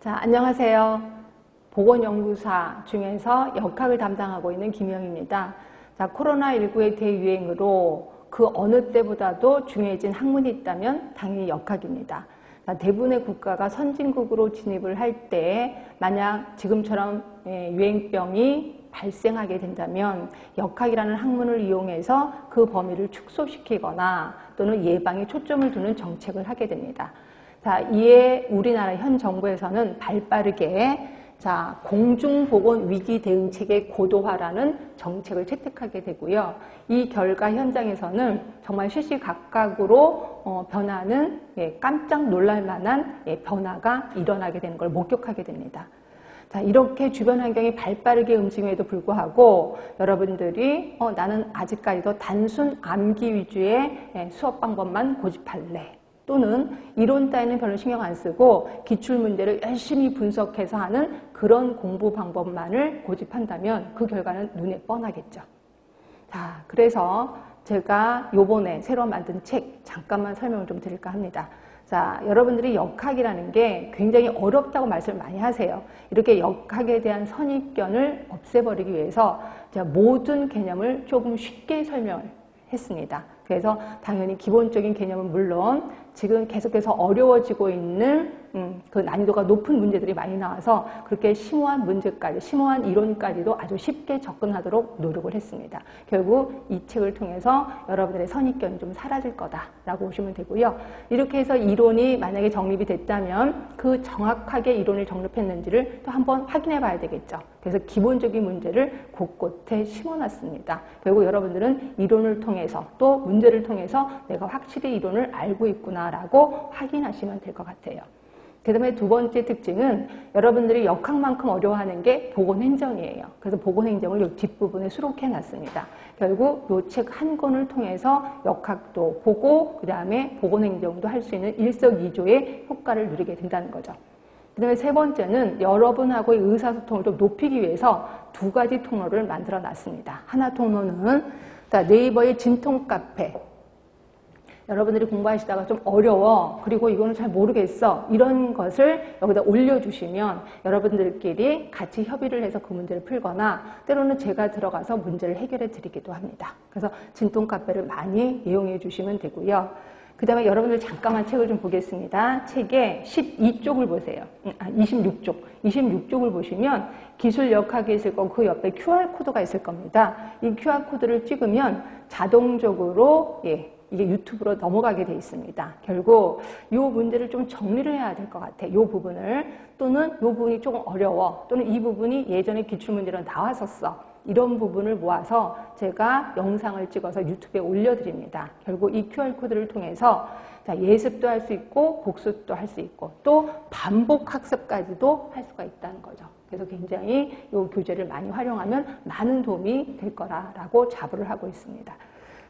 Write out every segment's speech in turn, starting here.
자, 안녕하세요. 보건연구사 중에서 역학을 담당하고 있는 김영입니다. 자, 코로나19의 대유행으로 그 어느 때보다도 중요해진 학문이 있다면 당연히 역학입니다. 자, 대부분의 국가가 선진국으로 진입을 할 때 만약 지금처럼 유행병이 발생하게 된다면 역학이라는 학문을 이용해서 그 범위를 축소시키거나 또는 예방에 초점을 두는 정책을 하게 됩니다. 자, 이에 우리나라 현 정부에서는 발빠르게 공중보건 위기 대응체계 고도화라는 정책을 채택하게 되고요. 이 결과 현장에서는 정말 시시각각으로 변하는 깜짝 놀랄 만한 변화가 일어나게 되는 걸 목격하게 됩니다. 자, 이렇게 주변 환경이 발빠르게 움직임에도 불구하고 여러분들이 나는 아직까지도 단순 암기 위주의 수업 방법만 고집할래. 또는 이론 따위는 별로 신경 안 쓰고 기출문제를 열심히 분석해서 하는 그런 공부 방법만을 고집한다면 그 결과는 눈에 뻔하겠죠. 자, 그래서 제가 요번에 새로 만든 책 잠깐만 설명을 좀 드릴까 합니다. 자, 여러분들이 역학이라는 게 굉장히 어렵다고 말씀을 많이 하세요. 이렇게 역학에 대한 선입견을 없애버리기 위해서 제가 모든 개념을 조금 쉽게 설명을 했습니다. 그래서 당연히 기본적인 개념은 물론 지금 계속해서 어려워지고 있는 그 난이도가 높은 문제들이 많이 나와서 그렇게 심오한 문제까지, 심오한 이론까지도 아주 쉽게 접근하도록 노력을 했습니다. 결국 이 책을 통해서 여러분들의 선입견이 좀 사라질 거다라고 보시면 되고요. 이렇게 해서 이론이 만약에 정립이 됐다면 그 정확하게 이론을 정립했는지를 또 한번 확인해 봐야 되겠죠. 그래서 기본적인 문제를 곳곳에 심어놨습니다. 결국 여러분들은 이론을 통해서 또 문제를 통해서 내가 확실히 이론을 알고 있구나라고 확인하시면 될 것 같아요. 그 다음에 두 번째 특징은 여러분들이 역학만큼 어려워하는 게 보건행정이에요. 그래서 보건행정을 이 뒷부분에 수록해 놨습니다. 결국 이 책 한 권을 통해서 역학도 보고 그 다음에 보건행정도 할 수 있는 일석이조의 효과를 누리게 된다는 거죠. 그 다음에 세 번째는 여러분하고의 의사소통을 좀 높이기 위해서 두 가지 통로를 만들어 놨습니다. 하나 통로는 네이버의 진통카페. 여러분들이 공부하시다가 좀 어려워. 그리고 이거는 잘 모르겠어. 이런 것을 여기다 올려주시면 여러분들끼리 같이 협의를 해서 그 문제를 풀거나 때로는 제가 들어가서 문제를 해결해 드리기도 합니다. 그래서 진통카페를 많이 이용해 주시면 되고요. 그 다음에 여러분들 잠깐만 책을 좀 보겠습니다. 책의 12쪽을 보세요. 26쪽. 26쪽을 보시면 기술 역학이 있을 거고 그 옆에 QR코드가 있을 겁니다. 이 QR코드를 찍으면 자동적으로 이게 유튜브로 넘어가게 돼 있습니다. 결국 이 문제를 좀 정리를 해야 될 것 같아. 이 부분을. 또는 이 부분이 조금 어려워. 또는 이 부분이 예전에 기출문제로 나왔었어. 이런 부분을 모아서 제가 영상을 찍어서 유튜브에 올려드립니다. 결국 이 QR코드를 통해서 예습도 할 수 있고 복습도 할 수 있고 또 반복 학습까지도 할 수가 있다는 거죠. 그래서 굉장히 이 교재를 많이 활용하면 많은 도움이 될 거라고 자부를 하고 있습니다.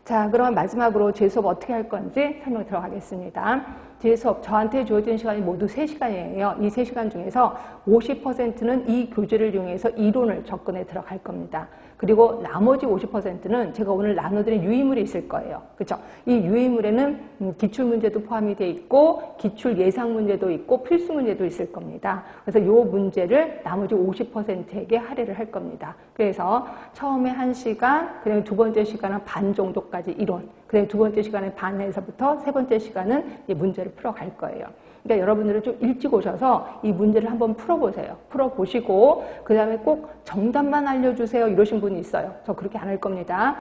자, 그럼 마지막으로 제 수업 어떻게 할 건지 설명 들어가겠습니다. 제 수업 저한테 주어진 시간이 모두 3시간이에요. 이 3시간 중에서 50%는 이 교재를 이용해서 이론을 접근해 들어갈 겁니다. 그리고 나머지 50%는 제가 오늘 나눠드린 유의물이 있을 거예요. 그렇죠? 이 유의물에는 기출문제도 포함이 되어 있고 기출 예상 문제도 있고 필수 문제도 있을 겁니다. 그래서 이 문제를 나머지 50%에게 할애를 할 겁니다. 그래서 처음에 1시간, 그다음에 두 번째 시간은 반 정도까지 이론, 그다음에 두 번째 시간에 반에서부터 세 번째 시간은 문제를 풀어갈 거예요. 그러니까 여러분들은 좀 일찍 오셔서 이 문제를 한번 풀어보세요. 풀어보시고 그 다음에 꼭 정답만 알려주세요 이러신 분이 있어요. 저 그렇게 안 할 겁니다.